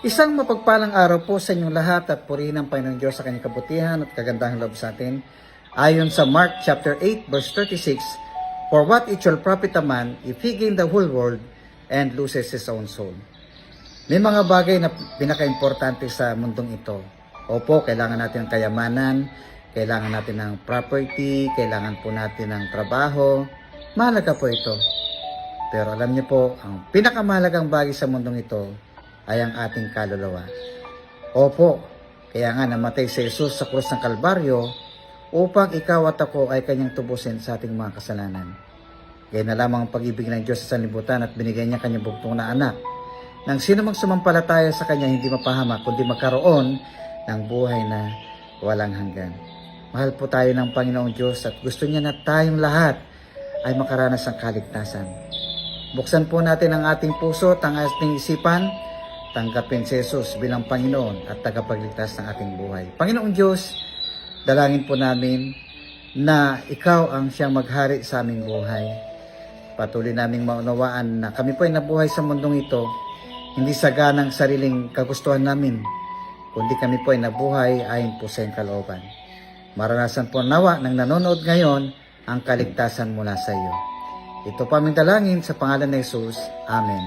Isang mapagpalang araw po sa inyong lahat at purihin ang Panginoon Diyos sa kanyang kabutihan at kagandahang loob sa atin. Ayon sa Mark chapter 8 verse 36, "For what it shall profit a man if he gain the whole world and loses his own soul?" May mga bagay na pinaka-importante sa mundong ito. Opo, kailangan natin ng kayamanan, kailangan natin ng property, kailangan po natin ng trabaho. Mahalaga po ito. Pero alam niyo po, ang pinakamahalagang bagay sa mundong ito ay ang ating kaluluwa. Opo, kaya nga namatay si Jesus sa krus ng Kalbaryo upang ikaw at ako ay kanyang tubusin sa ating mga kasalanan. Kaya na lamang ang pag-ibig ng Diyos sa sanlibutan at binigay niya kanyang bugtong na anak. Nang sino mang sumampalataya sa kanya hindi mapahamak kundi magkaroon ng buhay na walang hanggan. Mahal po tayo ng Panginoong Diyos at gusto niya na tayong lahat ay makaranas ng kaligtasan. Buksan po natin ang ating puso at ang ating isipan. Tanggapin si Jesus bilang Panginoon at tagapagligtas ng ating buhay. Panginoong Diyos, dalangin po namin na ikaw ang siyang maghari sa aming buhay. Patuloy naming maunawaan na kami po ay nabuhay sa mundong ito, hindi sa ganang sariling kagustuhan namin, kundi kami po ay nabuhay ayon po sa iyong kalooban. Maranasan po nawa ng nanonood ngayon ang kaligtasan mula sa iyo. Ito pa aming dalangin sa pangalan ni Jesus. Amen.